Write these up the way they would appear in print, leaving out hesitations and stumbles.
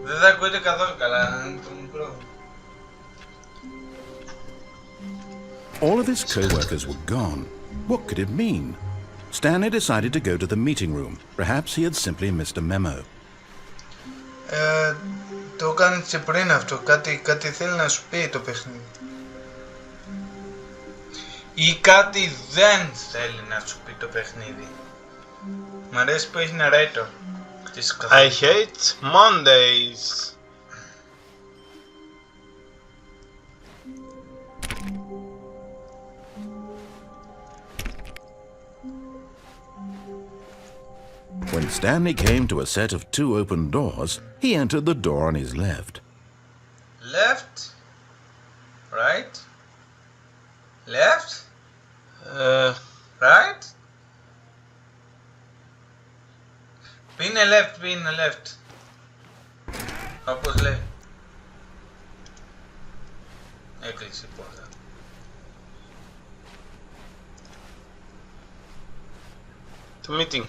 Δεν θα ακούγεται καθόλου καλά, το μικρό. All of his co-workers were gone. What could it mean? Stanley decided to go to the meeting room. Perhaps he had simply missed a memo. Το έκανε και πριν αυτό. Κάτι θέλει να σου πει το παιχνίδι. Ή κάτι δεν θέλει να σου πει το παιχνίδι. Μ' αρέσει που έχει narrator. I hate Mondays. When Stanley came to a set of 2 open doors, he entered the door on his left. Left? Right? Left? Right? Πίνε left, πίνε left. Όπως λέει. Έκλεισε η πόρτα. The meeting.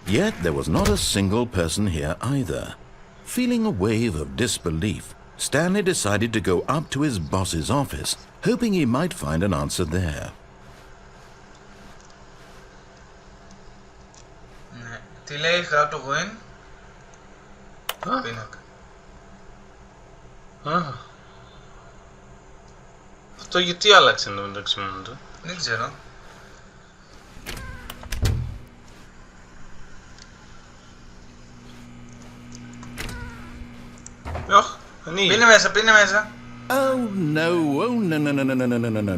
Yet there was not a single person here either. Feeling a wave of disbelief, Stanley decided to go up to his boss's office, hoping he might find an answer there. Τι λέει, how to win? Πίνακα. Αυτό γιατί άλλαξε το μεταξύ μόνο του? Δεν ξέρω. Πίνε μέσα, πίνε μέσα. Oh no,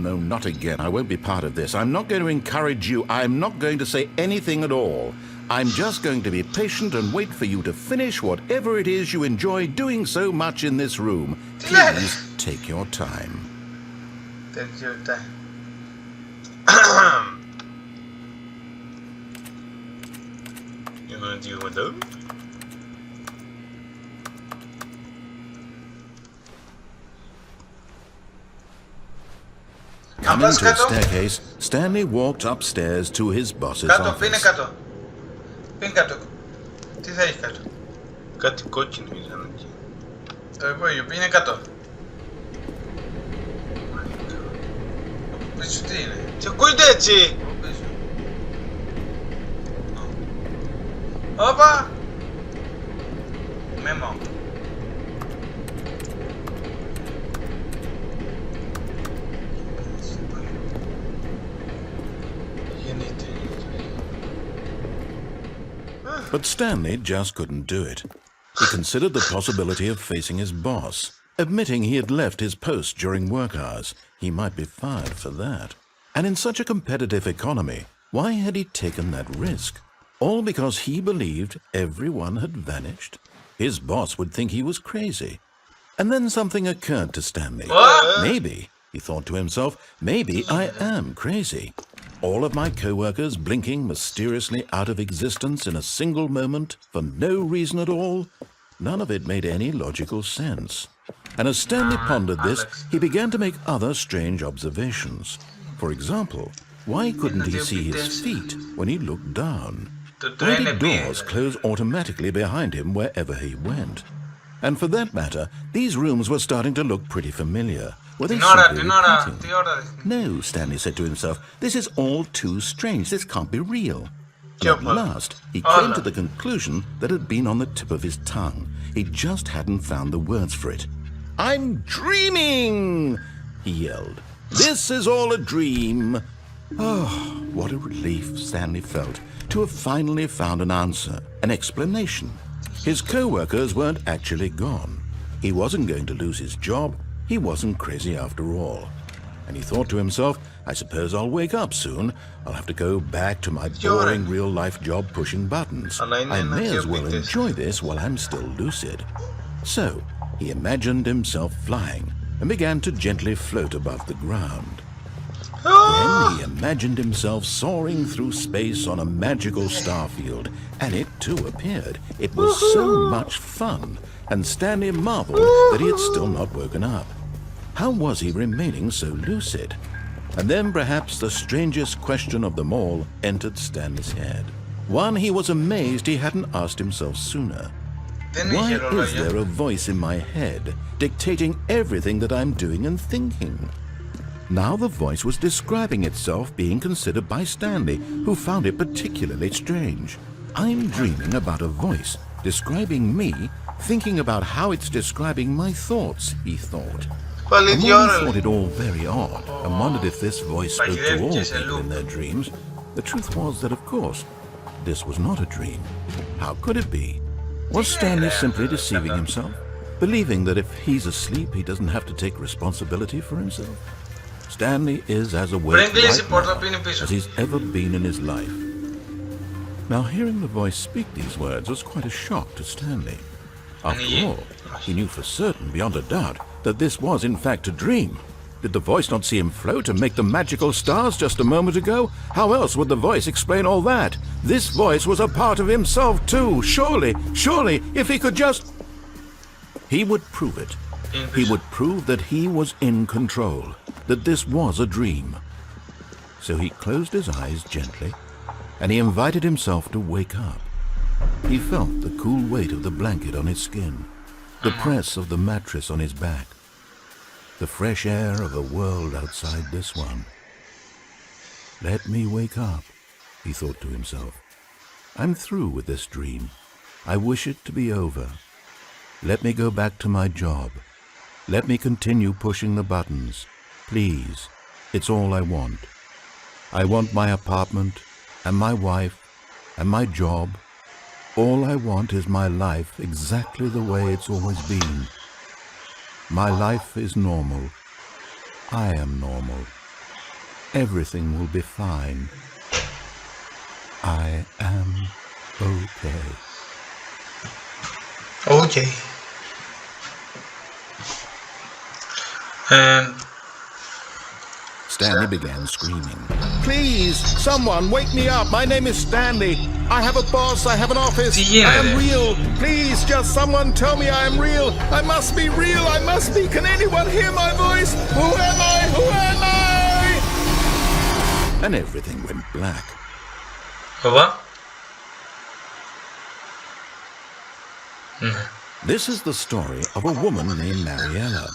no, not again. I won't be part of this. I'm not going to encourage you. I'm not going to say anything at all. I'm just going to be patient and wait for you to finish whatever it is you enjoy doing so much in this room. Please take your time. Take your time. You're gonna deal with them? Coming to the staircase, Stanley walked upstairs to his boss's Κάτω, office. πίνε κάτω. Πίνε κάτω. Τι θα έχει κάτω? Κάτι κόκκινο ήταν εκεί. Το υπόγειο, πίνε κάτω. Πίσω τι είναι? Τι ακούγεται έτσι? Πίσω. Όπα! Μέμο. But Stanley just couldn't do it. He considered the possibility of facing his boss. Admitting he had left his post during work hours, he might be fired for that. And in such a competitive economy, why had he taken that risk? All because he believed everyone had vanished? His boss would think he was crazy. And then something occurred to Stanley. Maybe, he thought to himself, maybe I am crazy. All of my co-workers blinking mysteriously out of existence in a single moment for no reason at all? None of it made any logical sense. And as Stanley pondered this, he began to make other strange observations. For example, why couldn't he see his feet when he looked down? Why did doors close automatically behind him wherever he went? And for that matter, these rooms were starting to look pretty familiar. Were they simply repeating? No, Stanley said to himself, this is all too strange. This can't be real. And at last, he came to the conclusion that had been on the tip of his tongue. He just hadn't found the words for it. I'm dreaming, he yelled. This is all a dream. Oh, what a relief Stanley felt to have finally found an answer, an explanation. His co-workers weren't actually gone. He wasn't going to lose his job. He wasn't crazy after all. And he thought to himself, I suppose I'll wake up soon. I'll have to go back to my boring real-life job pushing buttons. I may as well enjoy this while I'm still lucid. So, he imagined himself flying and began to gently float above the ground. Then he imagined himself soaring through space on a magical starfield, and it too appeared. It was so much fun, and Stanley marveled that he had still not woken up. How was he remaining so lucid? And then perhaps the strangest question of them all entered Stanley's head. One he was amazed he hadn't asked himself sooner. Δεν Why είχε is ρολόγια. there a voice in my head dictating everything that I'm doing and thinking? Now the voice was describing itself being considered by Stanley, who found it particularly strange. I'm dreaming about a voice describing me, thinking about how it's describing my thoughts, he thought. Πάλι And ίδια while he ώρα. thought it all very odd and wondered if this voice spoke to all Παγιδεύτηκε σε people in loop. their dreams, the truth was that, of course, this was not a dream. How could it be? Was Stanley simply deceiving himself, believing that if he's asleep he doesn't have to take responsibility for himself? Stanley is as awake Πριν κλείσει η right πόρτα now πίνει πίσω. as he's ever been in his life. Now, hearing the voice speak these words was quite a shock to Stanley. After all, he knew for certain, beyond a doubt, that this was in fact a dream. Did the voice not see him float and make the magical stars just a moment ago? How else would the voice explain all that? This voice was a part of himself too. Surely, if he could just... He would prove it. He would prove that he was in control, that this was a dream. So he closed his eyes gently, and he invited himself to wake up. He felt the cool weight of the blanket on his skin, the press of the mattress on his back, the fresh air of a world outside this one. Let me wake up, he thought to himself. I'm through with this dream. I wish it to be over. Let me go back to my job. Let me continue pushing the buttons. Please, it's all I want. I want my apartment, and my wife, and my job. All I want is my life exactly the way it's always been. My life is normal. I am normal. Everything will be fine. I am okay. Okay. And Stanley began screaming. Please, someone, wake me up. My name is Stanley. I have a boss. I have an office. I am real. Please, just someone tell me I am real. I must be real. I must be. Can anyone hear my voice? Who am I? Who am I? And everything went black. What? This is the story of a woman named Mariella.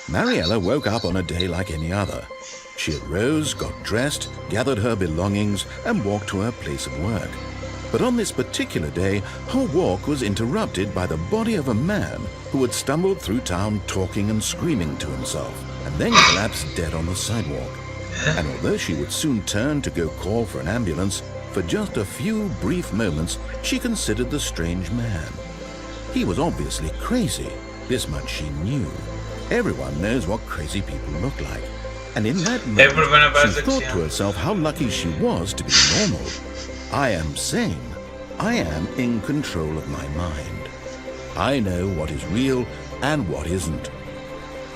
Mariella woke up on a day like any other. She arose, got dressed, gathered her belongings, and walked to her place of work. But on this particular day, her walk was interrupted by the body of a man who had stumbled through town talking and screaming to himself, and then collapsed dead on the sidewalk. And although she would soon turn to go call for an ambulance, for just a few brief moments she considered the strange man. He was obviously crazy. This much she knew. Everyone knows what crazy people look like. And in that moment, she thought to herself how lucky she was to be normal. I am sane. I am in control of my mind. I know what is real and what isn't.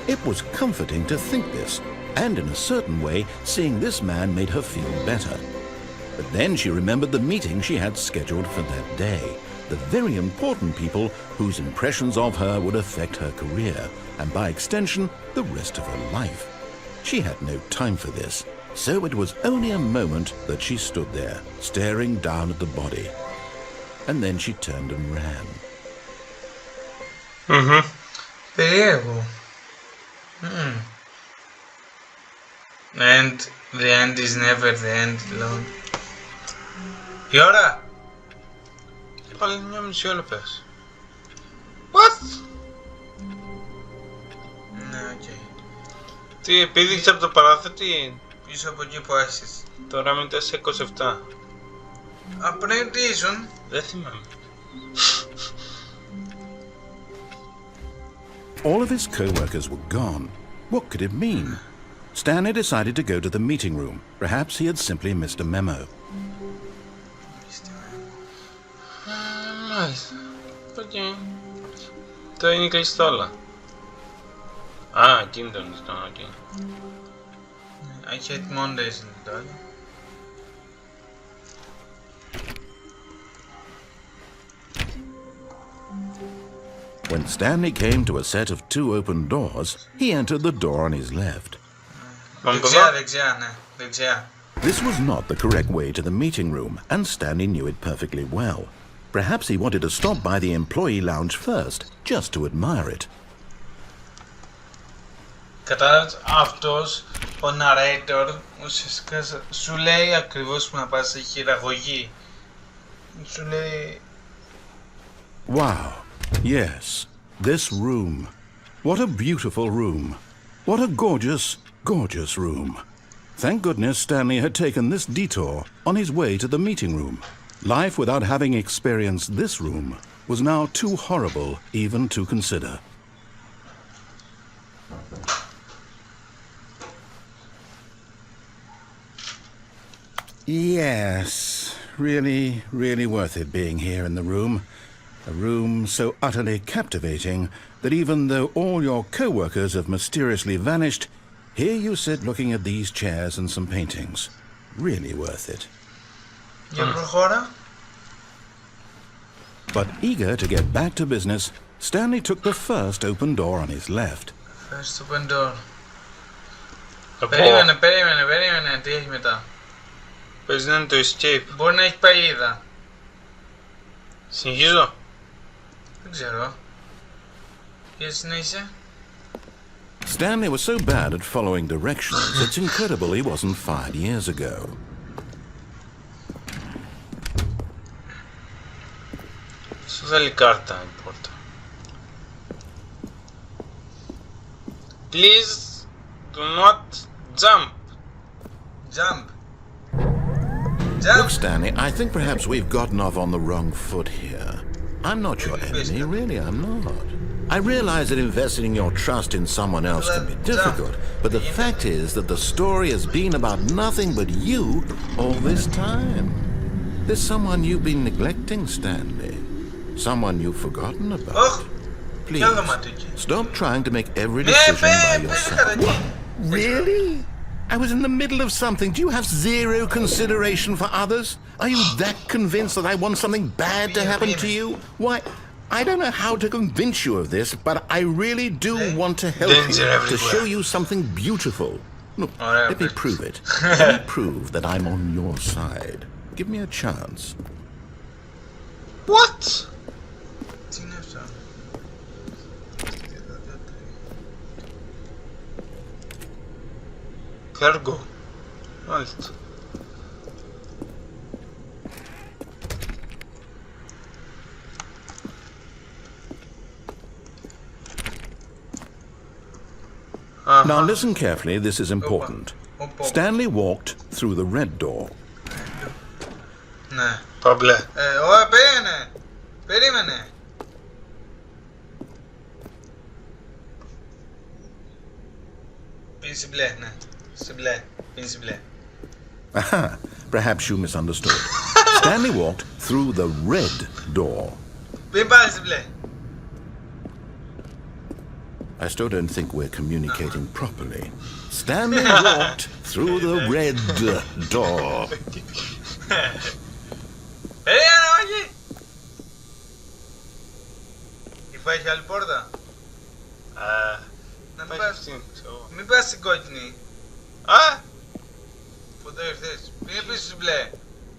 It was comforting to think this, and in a certain way, seeing this man made her feel better. But then she remembered the meeting she had scheduled for that day, the very important people whose impressions of her would affect her career, and by extension, the rest of her life. She had no time for this, so it was only a moment that she stood there, staring down at the body. And then she turned and ran. Περίεργο. And the end is never the end alone. Τι ώρα? Και πάλι μια μισή ώρα πες. What? Ναι, οκ. Τι, επίδειξε από το παράθυρο τι... Πίσω από εκεί που άρχισες. Τώρα με 4:27. Πριν τι ήσουν? Δεν θυμάμαι. All of his co-workers were gone. What could it mean? Stanley decided to go to the meeting room. Perhaps he had simply missed a memo. Μάλιστα. Οκ. Το είναι κλειστό όλα. Α, εκείνη το κλειστό, οκ. I hate Mondays in Italy. When Stanley came to a set of 2 open doors, he entered the door on his left. Πάμε Δεξιά, εδώ. δεξιά, ναι. Δεξιά. This was not the correct way to the meeting room, and Stanley knew it perfectly well. Perhaps he wanted to stop by the employee lounge first, just to admire it. Κατάλαβες, αυτός ο narrator ουσιαστικά σου λέει ακριβώς που να πας σε χειραγωγή. Σου λέει... Wow. Yes. This room. What a beautiful room. What a gorgeous, gorgeous room. Thank goodness Stanley had taken this detour on his way to the meeting room. Life without having experienced this room was now too horrible even to consider. Yes, really, really worth it being here in the room. A room so utterly captivating that even though all your co-workers have mysteriously vanished, here you sit looking at these chairs and some paintings. Really worth it. Για προχώρα. But eager to get back to business, Stanley took the first open door on his left. First open door. Από... Περίμενε, τι έχει μετά. Πες να είναι το escape. Μπορεί να έχει παγίδα. Συνεχίζω. Δεν ξέρω. Για συνέχισε. Stanley was so bad at following directions, it's incredible he wasn't fired years ago. Σου θέλει κάρτα η πόρτα. Please do not jump. Jump. Look, Stanley, I think perhaps we've gotten off on the wrong foot here. I'm not your enemy, really, I'm not. I realize that investing your trust in someone else can be difficult, but the fact is that the story has been about nothing but you all this time. There's someone you've been neglecting, Stanley. Someone you've forgotten about. Please, stop trying to make every decision by yourself. What? Really? I was in the middle of something. Do you have zero consideration for others? Are you that convinced that I want something bad to happen to you? Why, I don't know how to convince you of this, but I really do want to help you, to show you something beautiful. Look, let me prove it. Let me prove that I'm on your side. Give me a chance. What? Τι είναι αυτό. Cargo. Μάλιστα. Now listen carefully, this is important. Stanley walked through the red door. Ναι. Παύλε. Ωραία, περίμενε. Πίνει μπλε, ναι. Σε μπλε, πίνει μπλε. Aha, perhaps you misunderstood. Stanley walked through the red door. Μην πάλι σε μπλε. I still don't think we're communicating properly. Stanley walked through the red door. Περίμενε, όχι. Υπάρχει άλλη πόρτα. Να μην πας στην κόκκινη. Πού το ήρθες. Πήγε πίσω στην μπλε.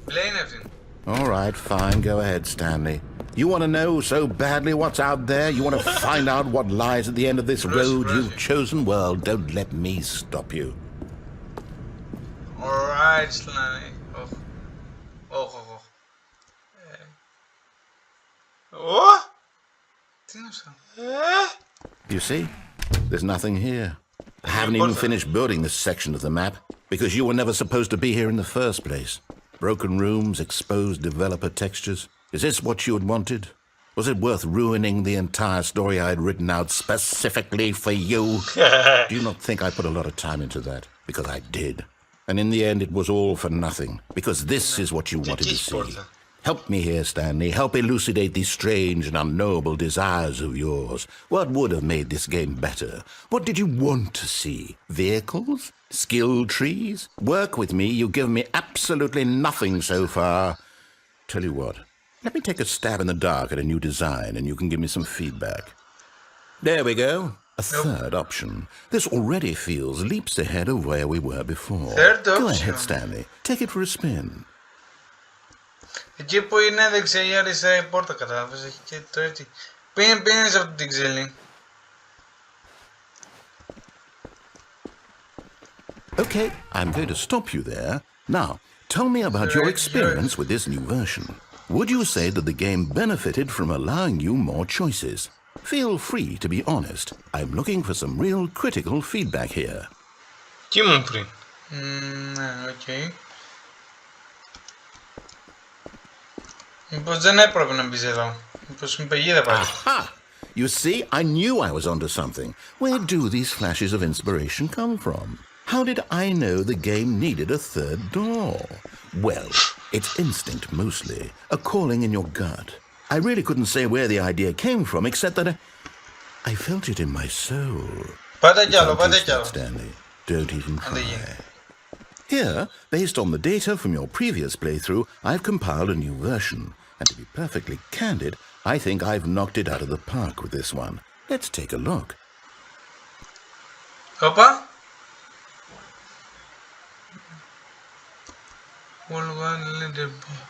Μπλε είναι αυτή. All right, fine, go ahead, Stanley. You want to know so badly what's out there? You want to find out what lies at the end of this road you've chosen? Well, don't let me stop you. Alright, Stanley. Όχι. Τι είναι αυτό. You see? There's nothing here. I haven't even finished building this section of the map, because you were never supposed to be here in the first place. Broken rooms, exposed developer textures. Is this what you had wanted? Was it worth ruining the entire story I had written out specifically for you? Do you not think I put a lot of time into that? Because I did. And in the end, it was all for nothing, because this is what you wanted to see. Help me here, Stanley. Help elucidate these strange and unknowable desires of yours. What would have made this game better? What did you want to see? Vehicles? Skill trees? Work with me. You've given me absolutely nothing so far. Tell you what. Let me take a stab in the dark at a new design and you can give me some feedback. There we go. A third option. This already feels leaps ahead of where we were before. Third Go option. ahead, Stanley. Take it for a spin. Εκεί που είναι δεξιά ή αριστερά η πόρτα, κατάλαβες, έχει και το έτσι. Πήγαινε σε αυτή την ξύλη. Okay, I'm going to stop you there. Now, tell me about your experience with this new version. Would you say that the game benefited from allowing you more choices? Feel free to be honest. I'm looking for some real critical feedback here. Τι ήμουν πριν. Ναι, οκ. Μήπως δεν έπρεπε να μπεις εδώ. Μήπως με παγίδα πάλι. Aha! You see, I knew I was onto something. Where do these flashes of inspiration come from? How did I know the game needed a third door? Well, it's instinct mostly, a calling in your gut. I really couldn't say where the idea came from, except that I felt it in my soul. Πάτε You κι άλλο, can't πάτε twist κι that, άλλο. Stanley. Don't even Άντε, try. γίνει. Here, based on the data from your previous playthrough, I've compiled a new version. And to be perfectly candid, I think I've knocked it out of the park with this one. Let's take a look. Όπα. Worldwide leaderboard.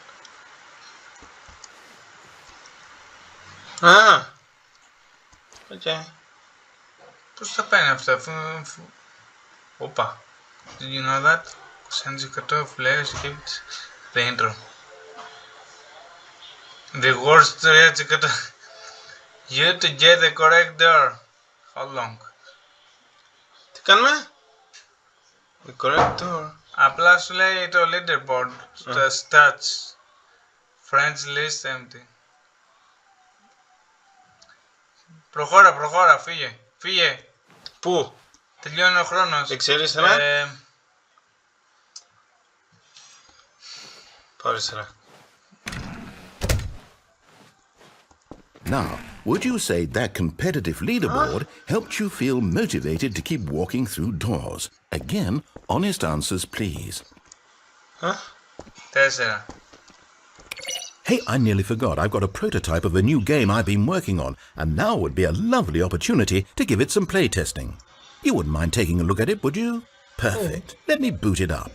Α! Οκ. Πώς θα πάνε αυτά, αφού... Όπα. Did you know that? 20% of players skipped the intro. The worst 3%. You to get the correct door. How long? Τι κάνουμε? The correct door. Απλά σου λέει το leaderboard, τα stats. Friends list empty. Προχώρα, φύγε. Πού? Τελειώνει ο χρόνος. Δεξιά-αριστερά. Πάω αριστερά. Now, would you say that competitive leaderboard helped you feel motivated to keep walking through doors? Again, honest answers, please. 4. Hey, I nearly forgot. I've got a prototype of a new game I've been working on, and now would be a lovely opportunity to give it some playtesting. You wouldn't mind taking a look at it, would you? Perfect. Let me boot it up.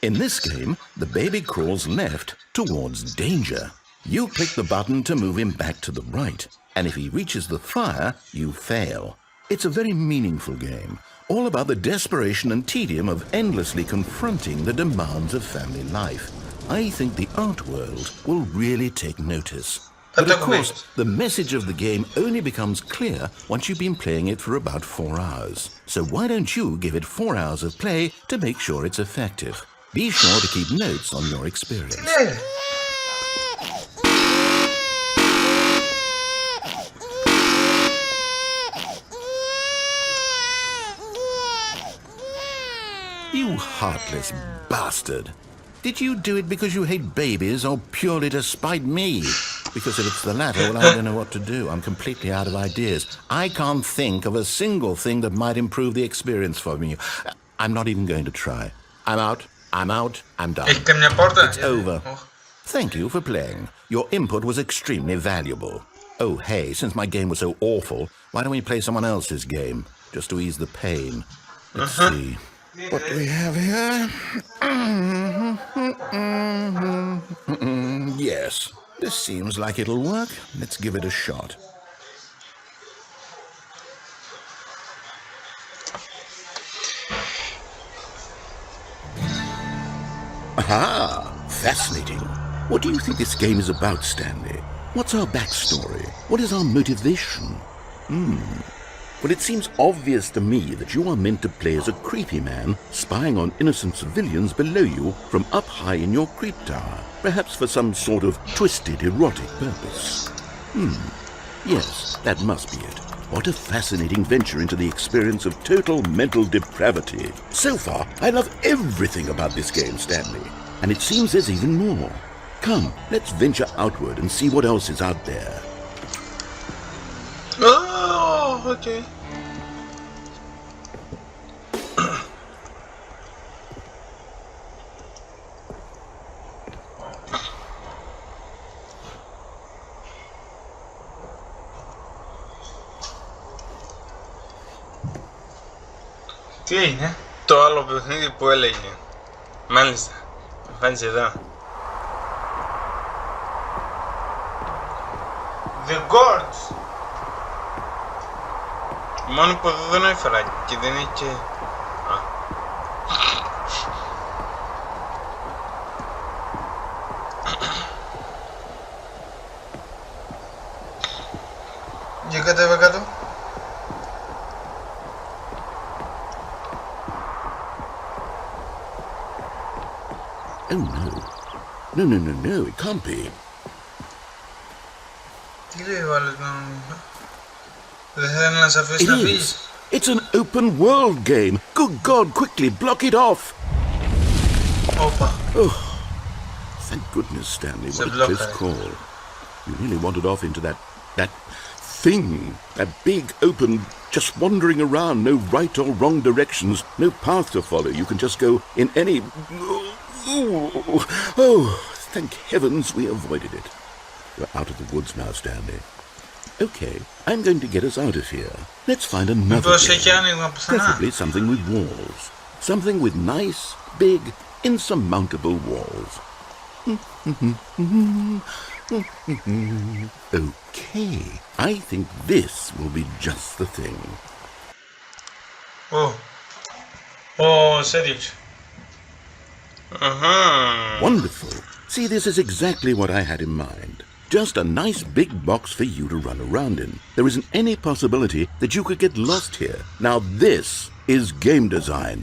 In this game, the baby crawls left towards danger. You click the button to move him back to the right, and if he reaches the fire, you fail. It's a very meaningful game, all about the desperation and tedium of endlessly confronting the demands of family life. I think the art world will really take notice. But of course, the message of the game only becomes clear once you've been playing it for about 4 hours. So why don't you give it 4 hours of play to make sure it's effective? Be sure to keep notes on your experience. You heartless bastard. Did you do it because you hate babies or purely to spite me? Because if it's the latter, well, I don't know what to do. I'm completely out of ideas. I can't think of a single thing that might improve the experience for me. I'm not even going to try. I'm out, I'm done. Έχει καμιά πόρτα? It's over. Thank you for playing. Your input was extremely valuable. Oh, hey, since my game was so awful, why don't we play someone else's game? Just to ease the pain. Let's see. What do we have here? Yes, this seems like it'll work. Let's give it a shot. Aha! Fascinating. What do you think this game is about, Stanley? What's our backstory? What is our motivation? Well, it seems obvious to me that you are meant to play as a creepy man spying on innocent civilians below you from up high in your creep tower, perhaps for some sort of twisted erotic purpose. Yes, that must be it. What a fascinating venture into the experience of total mental depravity. So far, I love everything about this game, Stanley. And it seems there's even more. Come, let's venture outward and see what else is out there. Oh, okay. Τι έγινε? Το άλλο παιχνίδι που έλεγε. Μάλιστα. Εμφάνισε εδώ. The Gorge. Μόνο που εδώ δεν έφερα και δεν έχει και... Για κατέβα κάτω. Oh no. No, it can't be. Τι λέει ο άλλος να... Δεν θέλει να σε αφήσει It να is. φύγεις. It's an open world game. Good God, quickly, block it off. Όπα. Thank goodness, Stanley, It's a what a blocker. close call. You nearly wandered off into that thing. That big, open, just wandering around, no right or wrong directions, no path to follow. You can just go in any... Oh, thank heavens we avoided it. We're out of the woods now, Stanley. Okay, I'm going to get us out of here. Let's find another Μήπως έχει game. άνοιγμα πουθενά. Preferably something with walls. Something with nice, big, insurmountable walls. Okay, I think this will be just the thing. Σε έδιωξε. Wonderful. See, this is exactly what I had in mind. Just a nice big box for you to run around in. There isn't any possibility that you could get lost here. Now this is game design.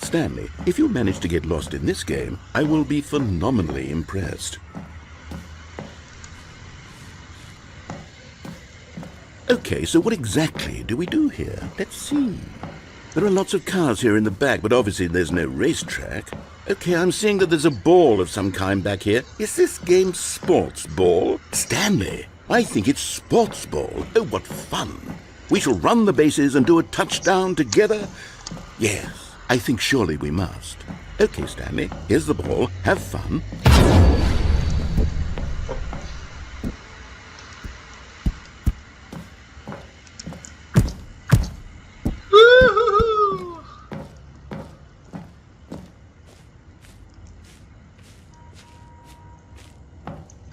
Stanley, if you manage to get lost in this game, I will be phenomenally impressed. Okay, so what exactly do we do here? Let's see. There are lots of cars here in the back, but obviously there's no racetrack. Okay, I'm seeing that there's a ball of some kind back here. Is this game sports ball? Stanley, I think it's sports ball. Oh, what fun. We shall run the bases and do a touchdown together. Yes, I think surely we must. Okay, Stanley, here's the ball. Have fun.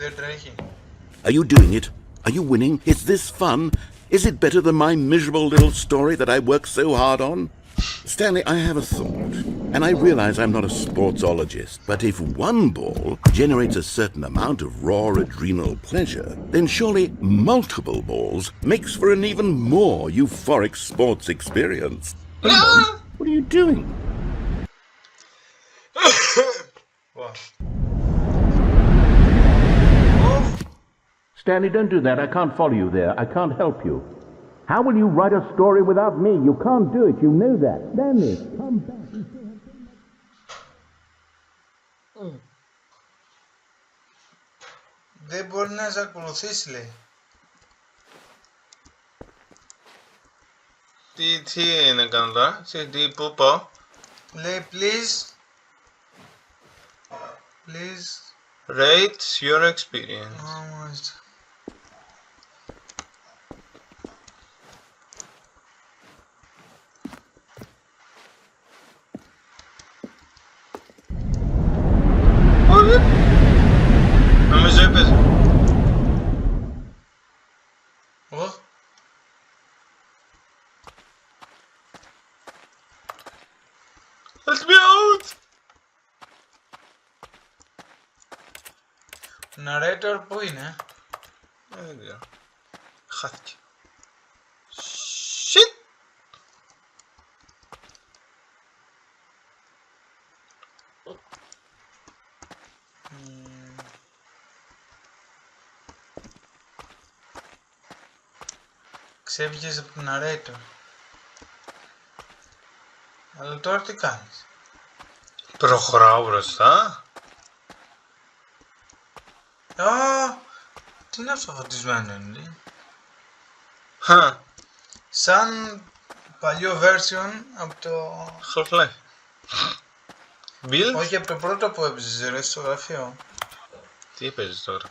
Δεν τρέχει. Are you doing it? Are you winning? Is this fun? Is it better than my miserable little story that I worked so hard on? Stanley, I have a thought, and I realize I'm not a sportsologist, but if one ball generates a certain amount of raw adrenal pleasure, then surely multiple balls makes for an even more euphoric sports experience. What are you doing? What? Stanley, don't do that. I can't follow you there. I can't help you. How will you write a story without me? You can't do it. You know that. Stanley, come back. Δεν μπορεί να σε ακολουθήσει, λέει. Τι να κάνω τώρα, πού πω. Λέει, please. Rate your experience. Almost. Νομίζω έπαιζε. Let me out! Narrator πού είναι? Δεν ξέρω. Χάθηκε. Shit! Ξέφυγες από τον narrator. Αλλά τώρα τι κάνεις? Προχωράω μπροστά. Τι είναι αυτό φωτισμένο είναι? Σαν παλιό version από το... Half-Life. Build. Όχι, από το πρώτο που έπαιζες ρε στο γραφείο. Τι έπαιζες τώρα?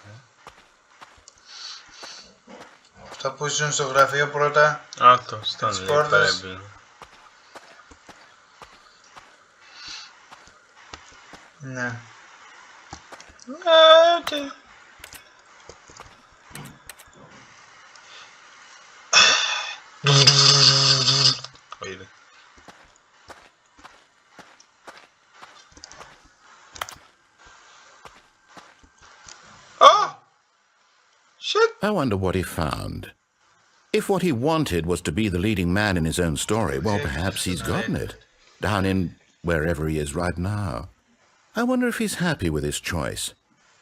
Αυτά που ήσουν στο γραφείο πρώτα. Το Stanley Parable. Ναι. Οκ. Είδε. Oh! Shit! I wonder what he found. If what he wanted was to be the leading man in his own story, well, perhaps he's gotten it. Down in wherever he is right now. I wonder if he's happy with his choice,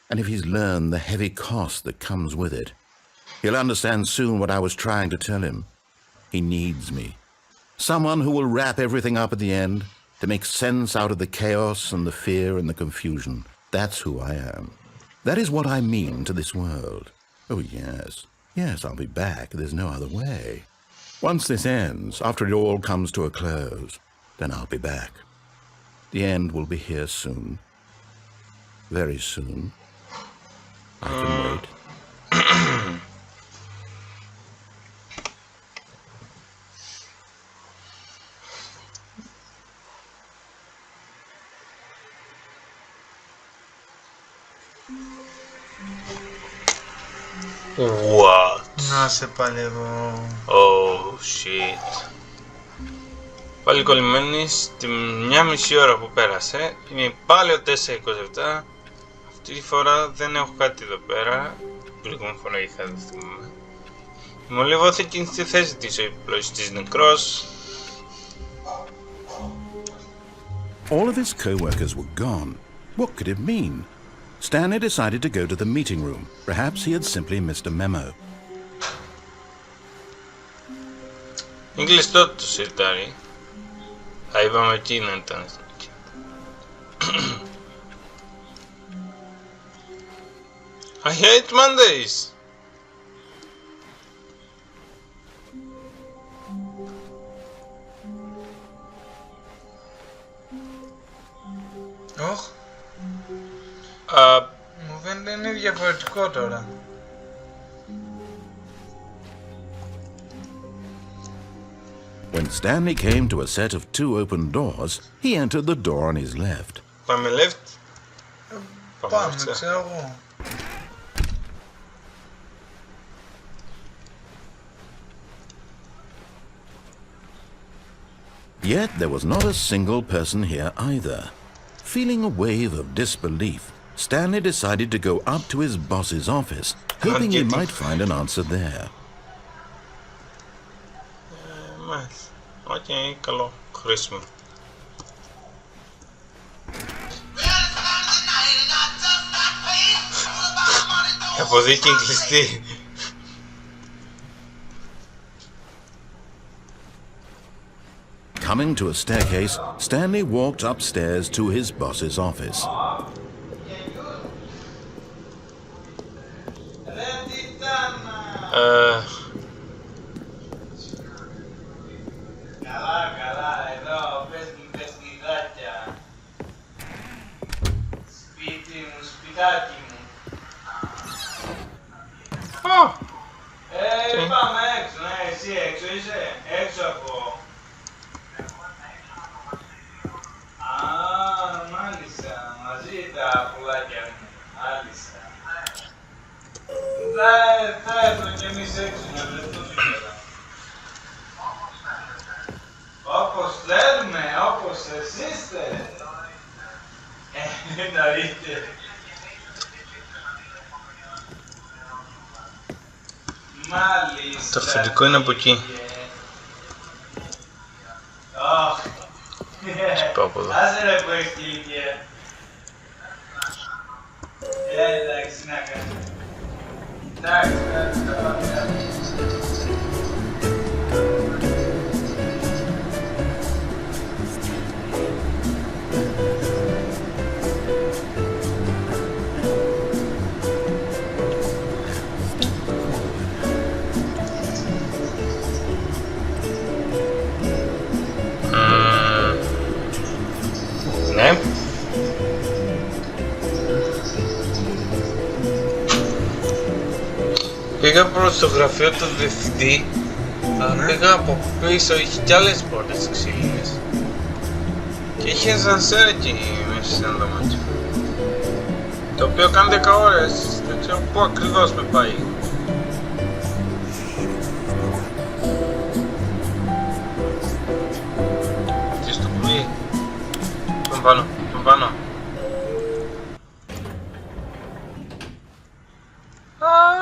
and if he's learned the heavy cost that comes with it. He'll understand soon what I was trying to tell him. He needs me. Someone who will wrap everything up at the end, to make sense out of the chaos and the fear and the confusion. That's who I am. That is what I mean to this world. Oh, yes. Yes, I'll be back. There's no other way. Once this ends, after it all comes to a close, then I'll be back. The end will be here soon. Very soon. I can wait. What? Να σε παλεύω. Oh shit. Πάλι κολλημένοι στη μια μισή ώρα που πέρασε. Είναι πάλι ο 4:27. Αυτή τη φορά δεν έχω κάτι εδώ πέρα. Την προηγούμενη φορά είχα, δεν θυμάμαι. Μου λιβώθηκε στη θέση της ο υπολογιστής νεκρός. All of his co-workers were gone. What could it mean? Stanley decided to go to the meeting room. Perhaps he had simply missed a memo. Είναι κλειστό το σιρτάρι. Θα είπαμε εκεί να ήταν. I hate Mondays! Ωχ, μου φαίνεται είναι διαφορετικό τώρα. When Stanley came to a set of 2 open doors, he entered the door on his left. Πάμε left. Πάμε, left. ξέρω εγώ. Yet there was not a single person here either. Feeling a wave of disbelief, Stanley decided to go up to his boss's office, hoping he might find an answer there. Μάλιστα. Οκ, καλό. Χρήσιμο. Η αποδίκη είναι κλειστή. Coming to a staircase, Stanley walked upstairs to his boss's office. Καλά, εδώ, πες μου παιχνιδάκια. Σπίτι μου, σπιτάκι μου. Πάμε έξω, εσύ έξω είσαι, έξω από. Μάλιστα, μαζί τα πουλάκια μου, μάλιστα. Θα έρθω κι εμείς έξω να βρεθούμε τώρα. Όπως θέλουμε, όπως εσείς θέλετε. Εννοείται. Μάλιστα. Το αφεντικό είναι από εκεί. Πάω από εδώ. Άσε ρε που έχεις ηλικία. Εντάξει, να κάνεις. Εντάξει. Ναι. Πήγα προς το γραφείο του διευθυντή, αλλά πήγα από πίσω, είχε κι άλλες πόρτες ξύλινες. Και είχε ασανσέρ εκεί μέσα. γεύση ένα δωμάτιο. Το οποίο κάνει 10 ώρες, δεν ξέρω πού ακριβώς με πάει. Τι στο κουμπί. Τον πάνω, τον πάνω.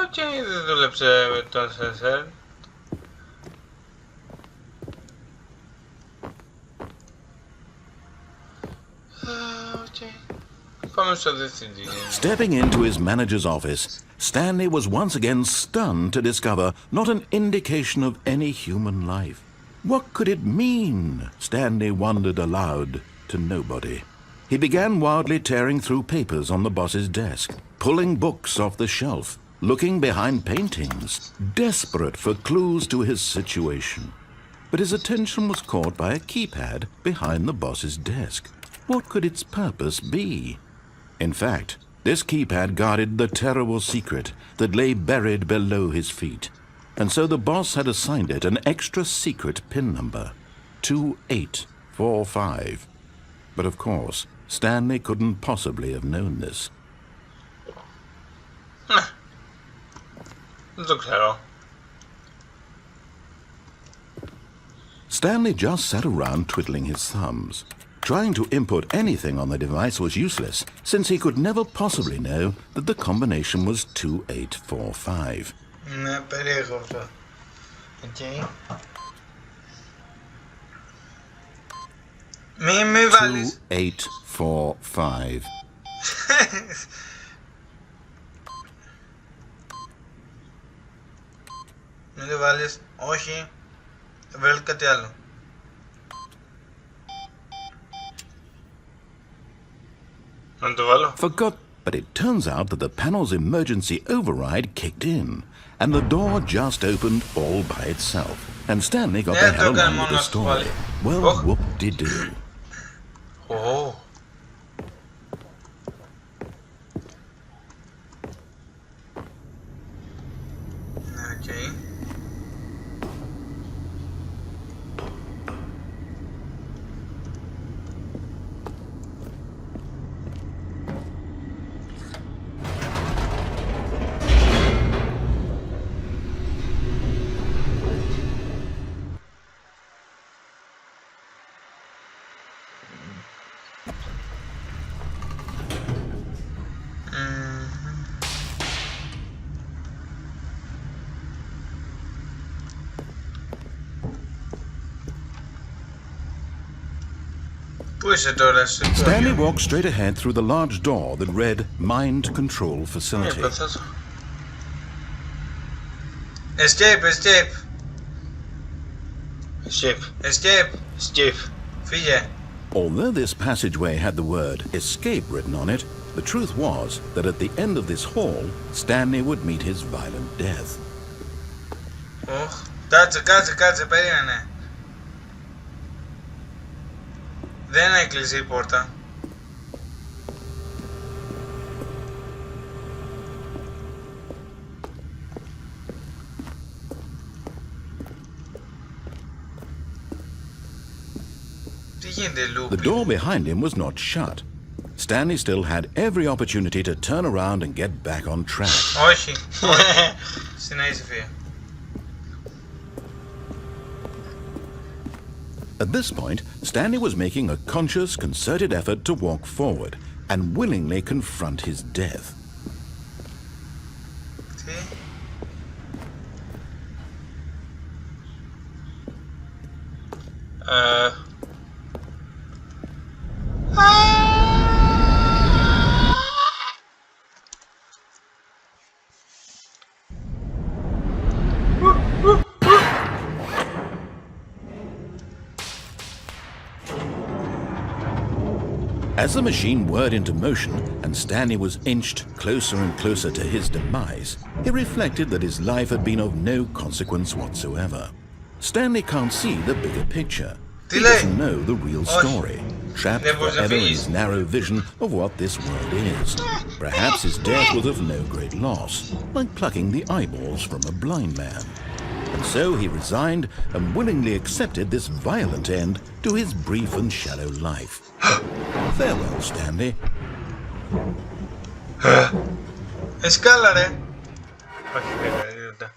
Οκ, δεν δούλεψε το SSR. Stepping into his manager's office, Stanley was once again stunned to discover not an indication of any human life. What could it mean? Stanley wondered aloud to nobody. He began wildly tearing through papers on the boss's desk, pulling books off the shelf, looking behind paintings, desperate for clues to his situation. But his attention was caught by a keypad behind the boss's desk. What could its purpose be? In fact, this keypad guarded the terrible secret that lay buried below his feet. And so the boss had assigned it an extra secret PIN number, 2845. But of course, Stanley couldn't possibly have known this. Stanley just sat around twiddling his thumbs. Trying to input anything on the device was useless, since he could never possibly know that the combination was 2845. Ναι, περίεργο αυτό. Οκ. Μη βάλεις. 2845. Μην το βάλεις. Όχι. Βάλει κάτι άλλο. Forgot, but it turns out that the panel's emergency override kicked in, and the door just opened all by itself, and Stanley got the hell on with the story. Well, whoop-de-doo. Oh. Okay. Stanley walked straight ahead through the large door that read Mind Control Facility. Escape, escape. Escape. Escape. Escape. Φύγε. Although this passageway had the word escape written on it, the truth was that at the end of this hall, Stanley would meet his violent death. Κάτσε, περίμενε. Δεν έκλεισε η πόρτα. Τι γίνεται, Λούπι? The door behind him was not shut. Stanley still had every opportunity to turn around and get back on track. Όχι. Στην αίσθηση. At this point, Stanley was making a conscious, concerted effort to walk forward and willingly confront his death. Τι? As the machine whirred into motion and Stanley was inched closer and closer to his demise, he reflected that his life had been of no consequence whatsoever. Stanley can't see the bigger picture. He doesn't know the real story, trapped forever in his narrow vision of what this world is. Perhaps his death was of no great loss, like plucking the eyeballs from a blind man. And so he resigned and willingly accepted this violent end to his brief and shallow life. Farewell, Stanley. Εσκάλα ρε. Όχι, δεν είδα.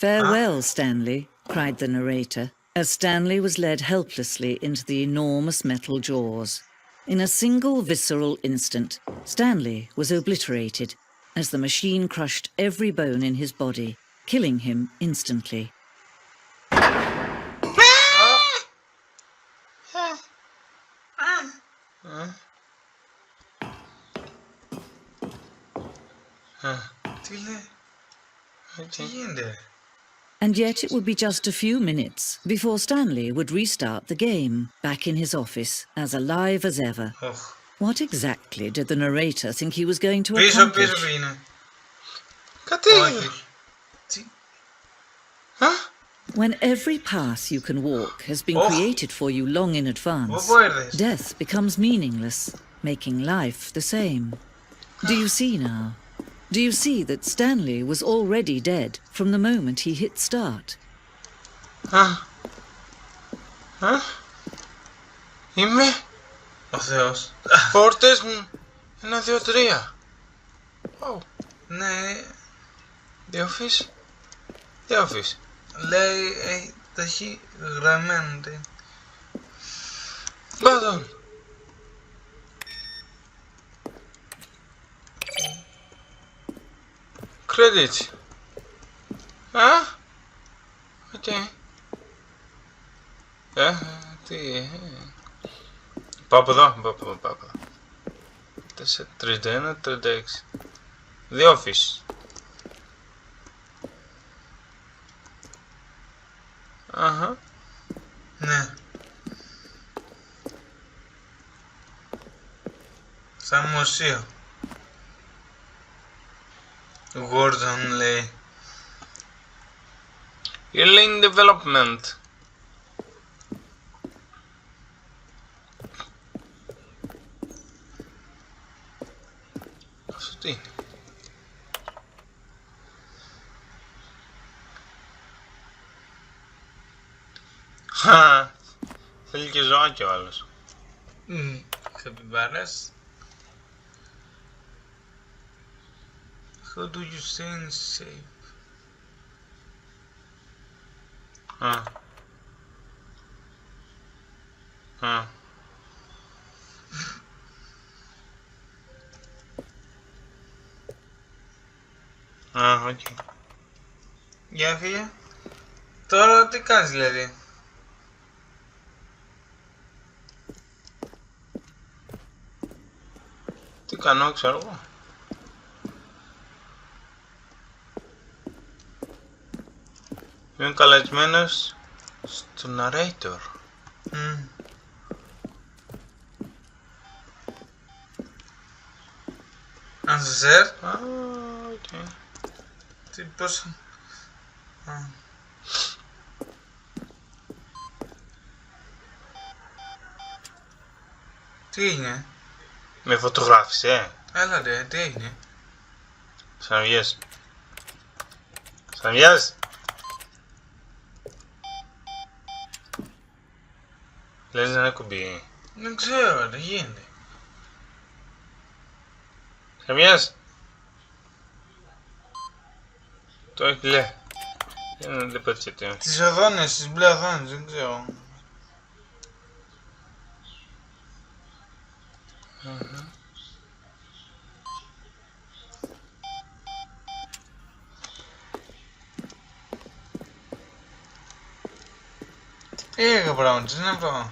Farewell, Stanley, cried the narrator, as Stanley was led helplessly into the enormous metal jaws. In a single visceral instant, Stanley was obliterated as the machine crushed every bone in his body, killing him instantly. Τι λέει. Τι γίνεται. And yet it would be just a few minutes before Stanley would restart the game, back in his office, as alive as ever. Οχ. What exactly did the narrator think he was going to Πίσω accomplish? πίσω είναι. Κάτι. Όχι. Τι. When every path you can walk has been Oh. created for you long in advance, Όπου έρθες. death becomes meaningless, making life the same. Do you see now? Do you see that Stanley was already dead from the moment he hit start? Είμαι. Ο Θεός. Πόρτες μου. 1, 2, 3. Ναι, The office. The office. λέει, τα έχει γραμμένο. Button. Credits. Οκ. Τι. Πάω από εδώ. Πάω. 31, 36. The office. Αχα. Ναι. Σαν μουσείο. Gordon λέει. Early development. Αυτό τι είναι. Θέλει και ζωάκι ο άλλος. Καπιμπάρας. How do you stay in shape? Οκ. Για φύγε. Τώρα τι κάνεις δηλαδή. Τι κάνω, ξέρω εγώ. Είμαι καλεσμένος στο narrator. Αν σε σερ. Οκ. Τι πώς. Τι έγινε. Με φωτογράφησε. Έλα ρε, τι έγινε. Ξαναβγες. Ξαναβγες. Λες να είναι κουμπί. Δεν ξέρω, τι γίνεται. Ξαναβγες. Το έχει λέει. Δεν πετύχεται. Τις οθόνες, τις μπλε οθόνες, δεν ξέρω. Πήγα πράγμα, τι να πω.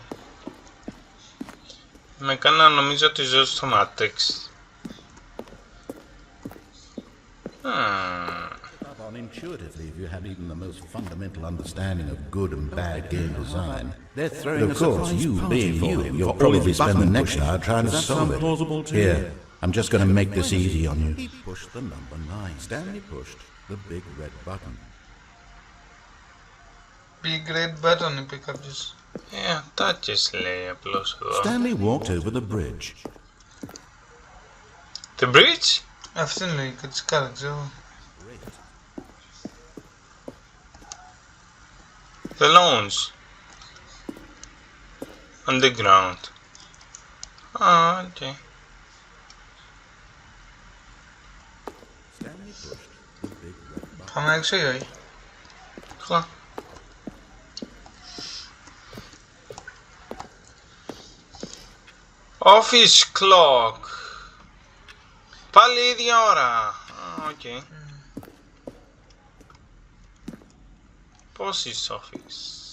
Με κάνα νομίζω ότι ζω στο Matrix. Intuitively, if you had even the most fundamental understanding of good and bad game design. But of course, you being you, you'll probably spend the next hour trying to solve it. Here, I'm just going to make this easy on you. He pushed the number 9. Stanley pushed the big red button. Big red button είπε κάποιος. Τάκες λέει απλώς εδώ. Stanley walked over the bridge. The bridge? Αυτό είναι λογικά της κάρα, ξέρω. The lounge. Underground. Α, οκ. Πάμε έξω ή όχι? Καλά. Office clock. Πάλι η ίδια ώρα. Οκ. Πόσης office?